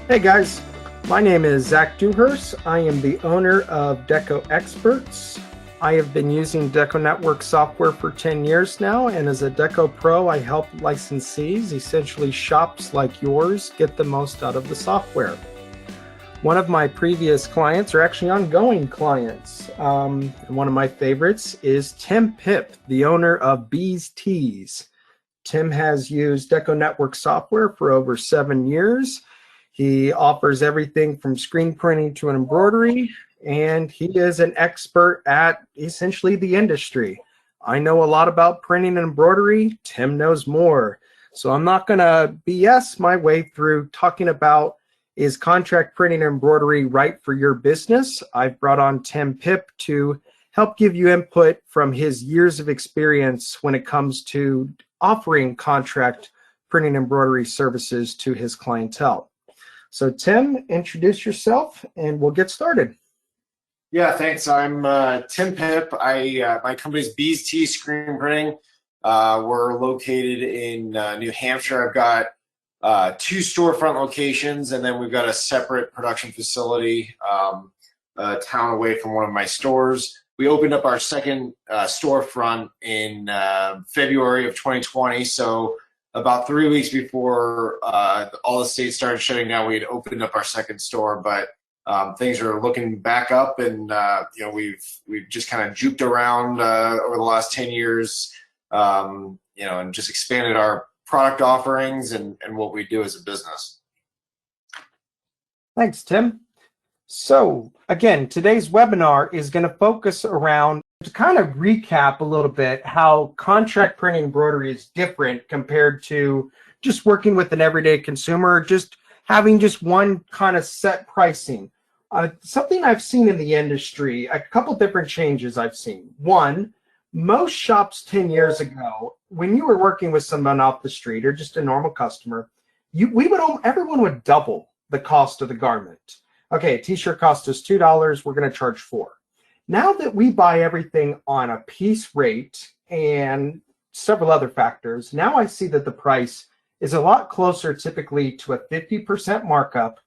Hey guys, my name is Zach Dewhurst. I am the owner of Deco Experts. I have been using DecoNetwork software for 10 years now, and as a Deco Pro, I help licensees, essentially shops like yours, get the most out of the software. One of my previous clients, or actually ongoing clients, and one of my favorites is Tim Pipp, the owner of Bees Tees. Tim has used DecoNetwork software for over 7 years. He offers everything from screen printing to embroidery, and he is an expert at essentially the industry. I know a lot about printing and embroidery. Tim knows more. So I'm not going to BS my way through talking about is contract printing and embroidery right for your business. I've brought on Tim Pipp to help give you input from his years of experience when it comes to offering contract printing and embroidery services to his clientele. So Tim, introduce yourself and we'll get started. Yeah, thanks. I'm Tim Pipp. My company's Bees Tea Screen Printing. We're located in New Hampshire. I've got 2 storefront locations, and then we've got a separate production facility a town away from one of my stores. We opened up our second storefront in February of 2020, so about 3 weeks before all the states started shutting down, we had opened up our second store, but things are looking back up, and we've just kind of juked around over the last 10 years, and just expanded our product offerings and what we do as a business. Thanks, Tim. So again, today's webinar is going to focus around to kind of recap a little bit how contract printing embroidery is different compared to just working with an everyday consumer, just having just one kind of set pricing. Something I've seen in the industry, a couple different changes I've seen. One, most shops 10 years ago, when you were working with someone off the street or just a normal customer, everyone would double the cost of the garment. Okay, a t-shirt cost us $2, we're going to charge $4. Now that we buy everything on a piece rate and several other factors, now I see that the price is a lot closer typically to a 50% markup,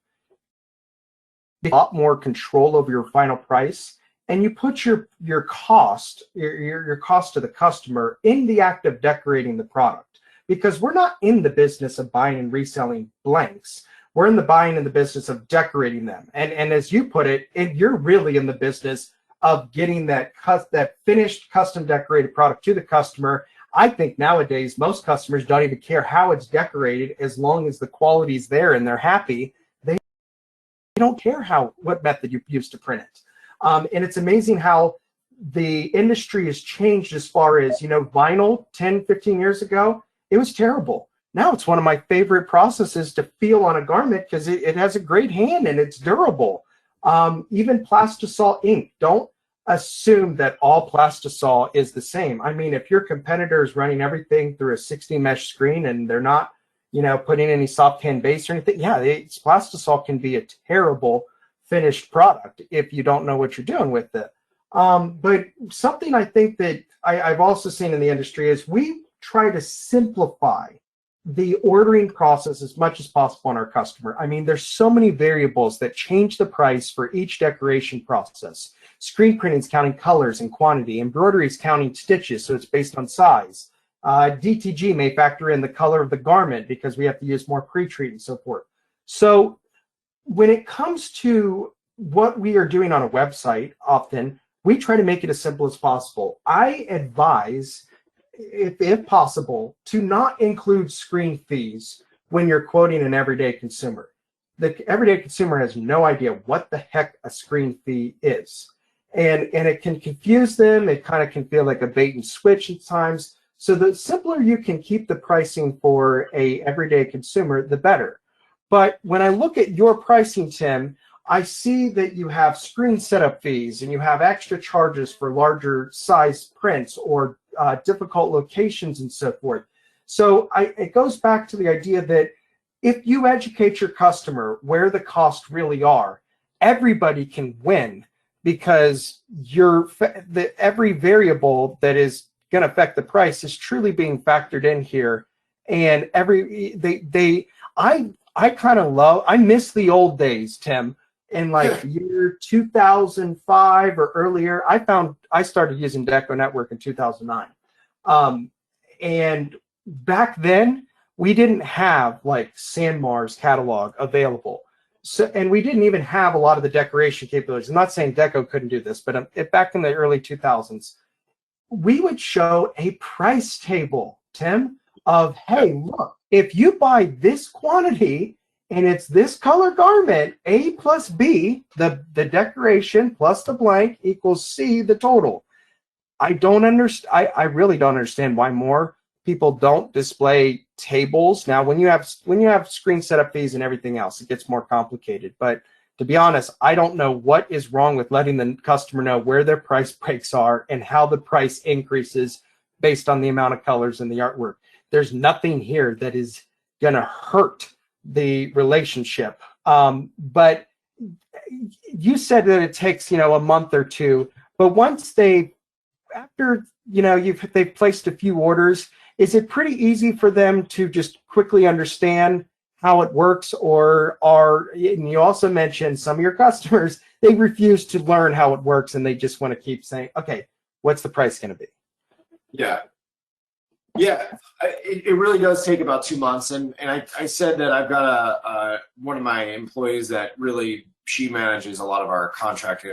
a lot more control over your final price, and you put your cost to the customer in the act of decorating the product. Because we're not in the business of buying and reselling blanks. We're in the business of decorating them. And as you put it, you're really in the business of getting that finished custom decorated product to the customer. I think nowadays most customers don't even care how it's decorated as long as the quality's there and they're happy. They don't care what method you used to print it. And it's amazing how the industry has changed as far as, vinyl 10, 15 years ago, it was terrible. Now it's one of my favorite processes to feel on a garment because it has a great hand and it's durable. Even plastisol ink. Don't assume that all plastisol is the same. I mean, if your competitor is running everything through a 60 mesh screen and they're not, putting any soft hand base or anything, yeah, plastisol can be a terrible finished product if you don't know what you're doing with it. But something I think that I've also seen in the industry is we try to simplify the ordering process as much as possible on our customer. I mean, there's so many variables that change the price for each decoration process. Screen printing is counting colors and quantity. Embroidery is counting stitches, so it's based on size. DTG may factor in the color of the garment because we have to use more pre-treat and so forth. So when it comes to what we are doing on a website, often we try to make it as simple as possible. I advise, if possible, to not include screen fees when you're quoting an everyday consumer. The everyday consumer has no idea what the heck a screen fee is. And it can confuse them. It kind of can feel like a bait and switch at times. So the simpler you can keep the pricing for a everyday consumer, the better. But when I look at your pricing, Tim, I see that you have screen setup fees and you have extra charges for larger size prints or difficult locations and so forth. So it goes back to the idea that if you educate your customer where the costs really are, everybody can win because every variable that is going to affect the price is truly being factored in here. And I kind of I miss the old days, Tim. In like year 2005 or earlier, I started using DecoNetwork in 2009. And back then, we didn't have like Sanmar's catalog available. So, and we didn't even have a lot of the decoration capabilities. I'm not saying Deco couldn't do this, but back in the early 2000s, we would show a price table, Tim, of, hey, look, if you buy this quantity and it's this color garment, A plus B, the decoration plus the blank equals C, the total. I don't understand. I really don't understand why more people don't display tables. Now, when you have screen setup fees and everything else, it gets more complicated. But to be honest, I don't know what is wrong with letting the customer know where their price breaks are and how the price increases based on the amount of colors in the artwork. There's nothing here that is going to hurt the relationship. But you said that it takes, a month or two. But once after they've placed a few orders, is it pretty easy for them to just quickly understand how it works? Or and you also mentioned some of your customers, they refuse to learn how it works and they just want to keep saying, okay, what's the price going to be? Yeah. It really does take about 2 months, and I said that I've got one of my employees that really, she manages a lot of our contract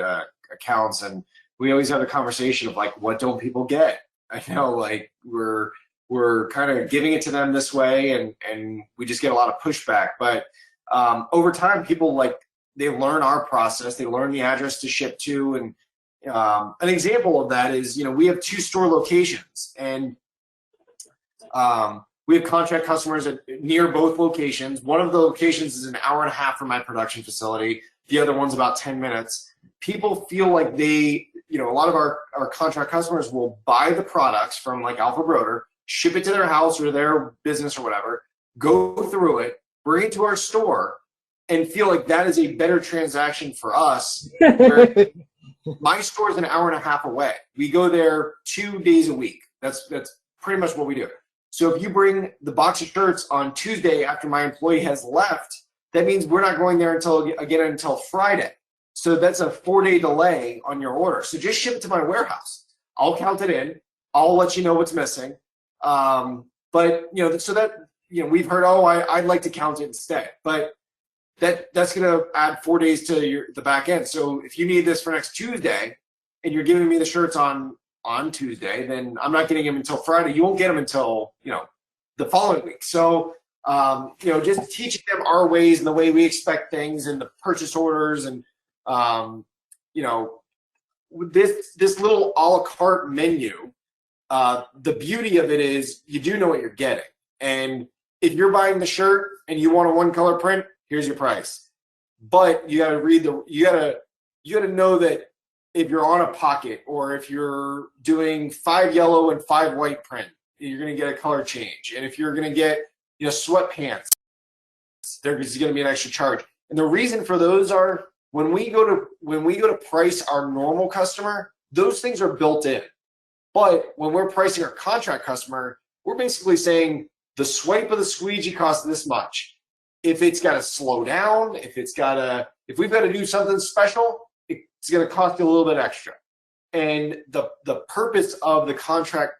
accounts, and we always have a conversation of like, what don't people get? I know, like, we're kind of giving it to them this way, and we just get a lot of pushback. But over time, people, like, they learn our process, they learn the address to ship to, and an example of that is, we have 2 store locations, and we have contract customers near both locations. One of the locations is an hour and a half from my production facility. The other one's about 10 minutes. People feel like a lot of our contract customers will buy the products from like Alpha Broder, ship it to their house or their business or whatever, go through it, bring it to our store, and feel like that is a better transaction for us. My store is an hour and a half away. We go there 2 days a week. That's pretty much what we do. So if you bring the box of shirts on Tuesday after my employee has left, that means we're not going there until Friday. So that's a 4-day delay on your order. So just ship it to my warehouse. I'll count it in. I'll let you know what's missing. But so that we've heard, I'd like to count it instead. But that's going to add 4 days to the back end. So if you need this for next Tuesday, and you're giving me the shirts on Tuesday, then I'm not getting them until Friday. You won't get them until the following week. So just teaching them our ways and the way we expect things and the purchase orders, and this little a la carte menu. The beauty of it is you do know what you're getting, and if you're buying the shirt and you want a 1-color print, here's your price. But you got to you got to know that if you're on a pocket, or if you're doing 5 yellow and 5 white print, you're going to get a color change. And if you're going to get sweatpants, there's going to be an extra charge. And the reason for those are when we go to price our normal customer, those things are built in. But when we're pricing our contract customer, we're basically saying the swipe of the squeegee costs this much. If it's got to slow down, if we've got to do something special, it's going to cost you a little bit extra. And the purpose of the contract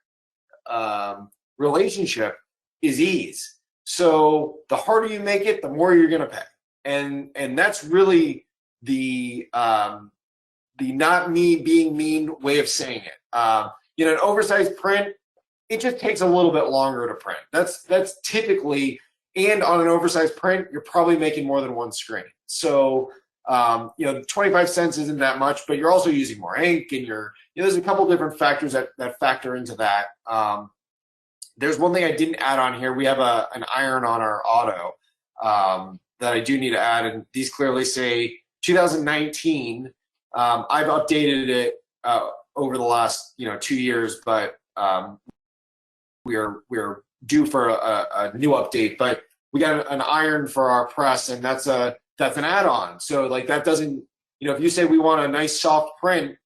relationship is ease. So the harder you make it, the more you're going to pay. And that's really the not me being mean way of saying it. An oversized print, it just takes a little bit longer to print. That's typically, and on an oversized print, you're probably making more than one screen. So 25 cents isn't that much, but you're also using more ink, and there's a couple different factors that factor into that. There's one thing I didn't add on here. We have an iron on our auto that I do need to add, and these clearly say 2019. I've updated it over the last 2 years, but we're due for a new update. But we got an iron for our press, and that's an add-on. So like that doesn't, if you say we want a nice soft print,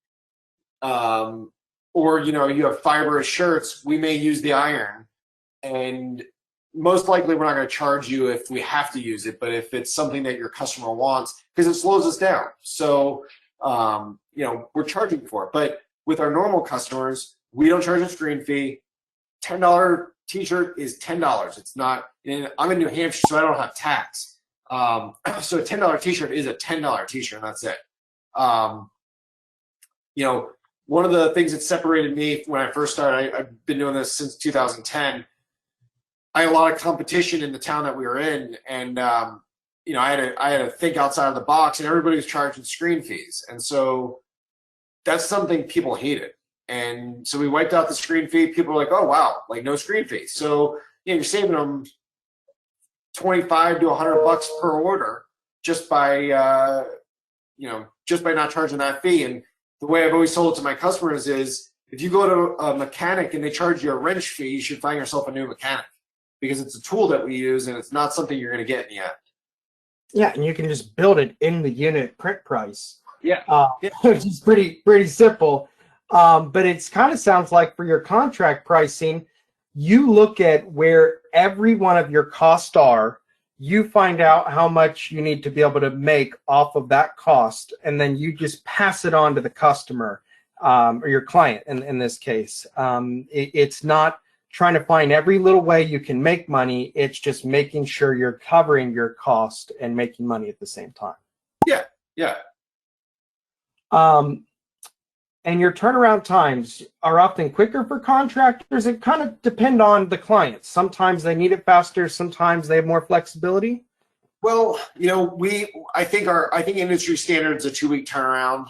or you have fibrous shirts, we may use the iron, and most likely we're not going to charge you if we have to use it, but if it's something that your customer wants, because it slows us down. So, you know, we're charging for it. But with our normal customers, we don't charge a screen fee. $10 t-shirt is $10. It's not, and I'm in New Hampshire, so I don't have tax. So a $10 t-shirt is a $10 t-shirt, and that's it. You know, one of the things that separated me when I first started, I've been doing this since 2010. I had a lot of competition in the town that we were in, and you know, I had to think outside of the box, and everybody was charging screen fees, and so that's something people hated. And so we wiped out the screen fee. People were like, "Oh wow, like no screen fee." So you know, you're saving them 25 to $100 per order just by you know, just by not charging that fee. And the way I've always told it to my customers is, if you go to a mechanic and they charge you a wrench fee, you should find yourself a new mechanic, because it's a tool that we use and it's not something you're going to get in the end. Yeah, and you can just build it in the unit print price. Yeah, Which is pretty simple. But it's kind of sounds like for your contract pricing, you look at where every one of your costs are, you find out how much you need to be able to make off of that cost, and then you just pass it on to the customer, or your client in this case. It's not trying to find every little way you can make money. It's just making sure you're covering your cost and making money at the same time. yeah, yeah. And your turnaround times are often quicker for contractors. It kind of depend on the client. Sometimes they need it faster. Sometimes they have more flexibility. Well, you know, I think industry standard is a 2-week turnaround.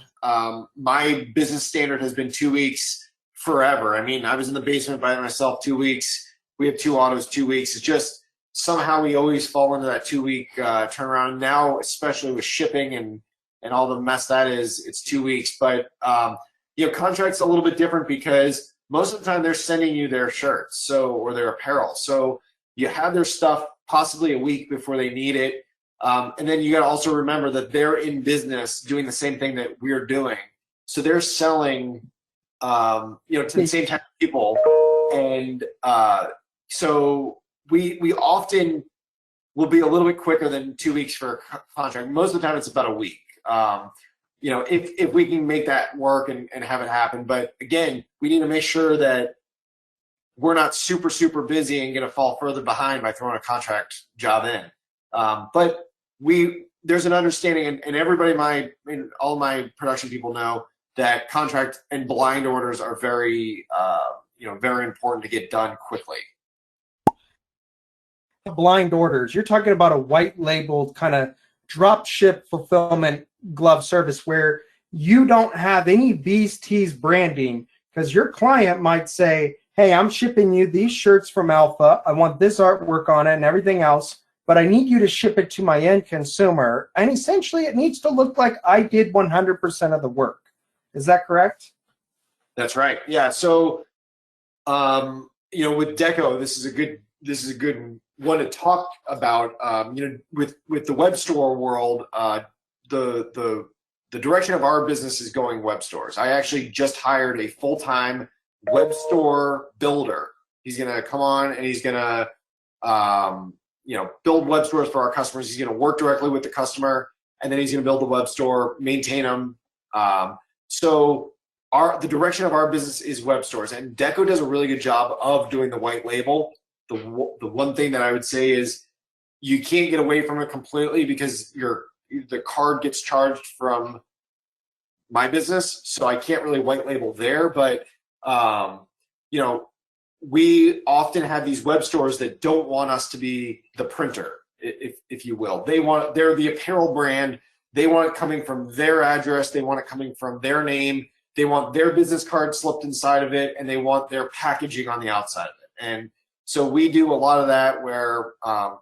My business standard has been 2 weeks forever. I mean, I was in the basement by myself 2 weeks. We have 2 autos, 2 weeks. It's just somehow we always fall into that 2-week turnaround. Now, especially with shipping and all the mess that is, it's 2 weeks. But you know, contract's a little bit different because most of the time they're sending you their shirts, or their apparel. So you have their stuff possibly a week before they need it. And then you got to also remember that they're in business doing the same thing that we're doing. So they're selling, you know, to the same type of people. And so we often will be a little bit quicker than 2 weeks for a contract. Most of the time it's about a week. You know, if we can make that work and have it happen. But again, we need to make sure that we're not super busy and going to fall further behind by throwing a contract job in. But there's an understanding, and everybody, all my production people know that contract and blind orders are very, you know, very important to get done quickly. Blind orders. You're talking about a white labeled kind of drop ship fulfillment glove service where you don't have any B's T's branding, because your client might say, hey, I'm shipping you these shirts from Alpha. I want this artwork on it and everything else, but I need you to ship it to my end consumer. And essentially it needs to look like I did 100% of the work. Is that correct? That's right. Yeah. So, you know, with Deco, this is a good one to talk about. You know, with the web store world, the direction of our business is going web stores. I actually just hired a full-time web store builder. He's going to come on and he's going to, you know, build web stores for our customers. He's going to work directly with the customer, and then he's going to build the web store, maintain them. So the direction of our business is web stores, and Deco does a really good job of doing the white label. The one thing that I would say is you can't get away from it completely, because the card gets charged from my business, so I can't really white label there. But you know, we often have these web stores that don't want us to be the printer, if you will. They're the apparel brand. They want it coming from their address. They want it coming from their name. They want their business card slipped inside of it, and they want their packaging on the outside of it. And so we do a lot of that where,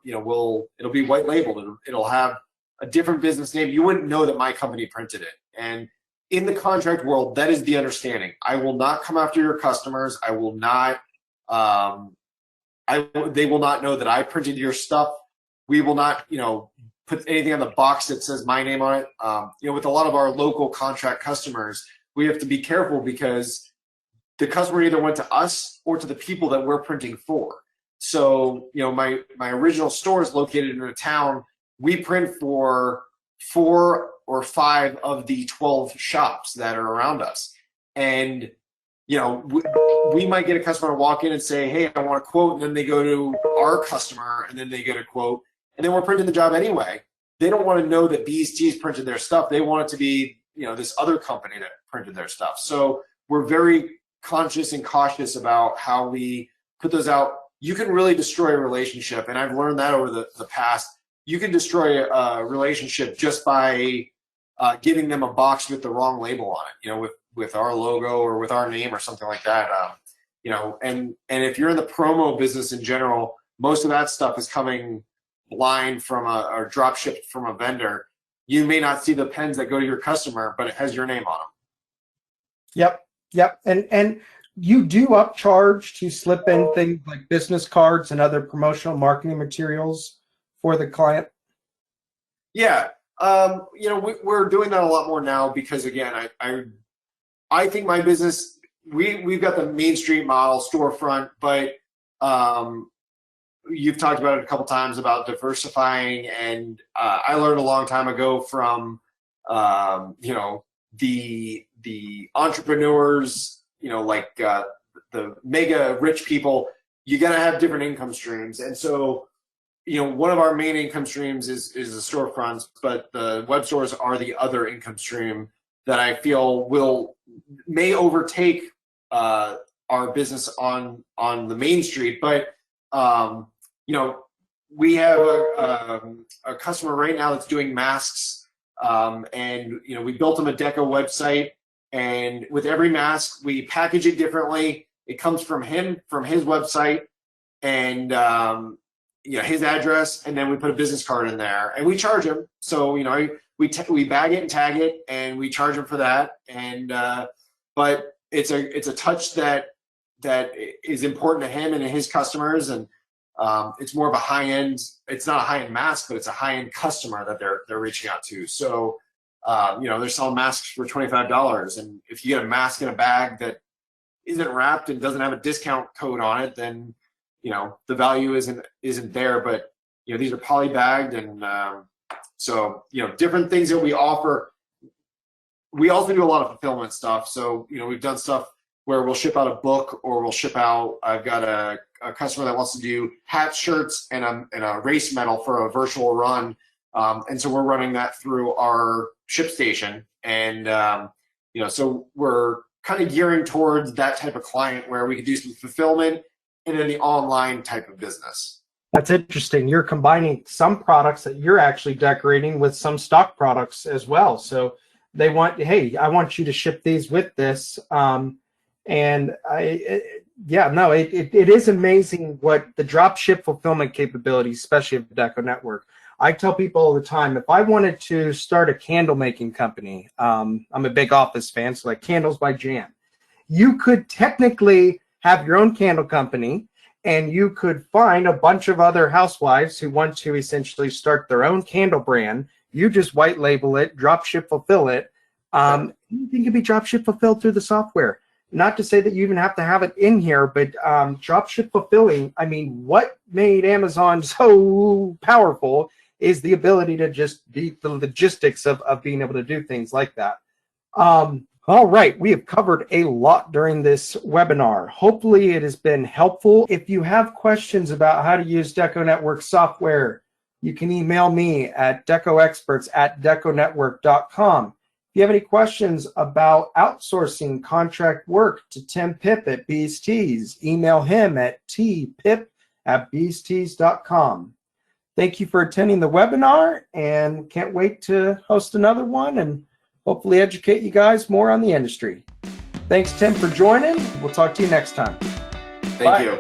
you know, it'll be white labeled. It'll have a different business name. You wouldn't know that my company printed it. And in the contract world, that is the understanding. I will not come after your customers. I will not, they will not know that I printed your stuff. We will not, you know, put anything on the box that says my name on it. You know, with a lot of our local contract customers, we have to be careful because the customer either went to us or to the people that we're printing for. So, my original store is located in a town. We print for 4 or 5 of the 12 shops that are around us. And, we might get a customer to walk in and say, hey, I want a quote. And then they go to our customer and then they get a quote. And then we're printing the job anyway. They don't want to know that Bees Tees printed their stuff. They want it to be, this other company that printed their stuff. So we're very conscious and cautious about how we put those out. You can really destroy a relationship. And I've learned that over the past. You can destroy a relationship just by giving them a box with the wrong label on it, with our logo or with our name or something like that. And if you're in the promo business in general, most of that stuff is coming blind from or drop shipped from a vendor. You may not see the pens that go to your customer, but it has your name on them. Yep. And you do upcharge to slip in things like business cards and other promotional marketing materials for the client? Yeah. We're doing that a lot more now because, again, I think my business, we've got the Main Street model storefront, but you've talked about it a couple times about diversifying, and I learned a long time ago from the entrepreneurs, like the mega rich people. You got to have different income streams, and so one of our main income streams is the storefronts, but the web stores are the other income stream that I feel may overtake our business on the Main Street. But we have a customer right now that's doing masks, and we built him a Deco website, and with every mask we package it differently. It comes from him, from his website, and his address, and then we put a business card in there, and we charge him. So we bag it and tag it, and we charge him for that. And but it's a touch that is important to him and his customers, and it's more of a high end. It's not a high end mask, but it's a high end customer that they're reaching out to. So they're selling masks for $25, and if you get a mask in a bag that isn't wrapped and doesn't have a discount code on it, then the value isn't there. But these are poly bagged, and so different things that we offer. We also do a lot of fulfillment stuff. So we've done stuff where we'll ship out a book, or we'll ship out. I've got a customer that wants to do hat shirts and a race medal for a virtual run, and so we're running that through our ship station. And so we're kind of gearing towards that type of client where we could do some fulfillment and then the online type of business. That's interesting. You're combining some products that you're actually decorating with some stock products as well. So they want, hey, I want you to ship these with this. It is amazing what the drop ship fulfillment capabilities, especially of the DecoNetwork. I tell people all the time, if I wanted to start a candle making company, I'm a big Office fan, so like Candles by Jan, you could technically have your own candle company, and you could find a bunch of other housewives who want to essentially start their own candle brand. You just white label it, drop ship fulfill it. Anything can be drop ship fulfilled through the software. Not to say that you even have to have it in here, but drop ship fulfilling, I mean, what made Amazon so powerful is the ability to just be the logistics of being able to do things like that. All right, we have covered a lot during this webinar. Hopefully it has been helpful. If you have questions about how to use DecoNetwork software, you can email me at decoexperts@deconetwork.com. If you have any questions about outsourcing contract work to Tim Pipp at Bees Tees, email him at tpipp@beestees.com. Thank you for attending the webinar, and can't wait to host another one and hopefully educate you guys more on the industry. Thanks, Tim, for joining. We'll talk to you next time. Thank you.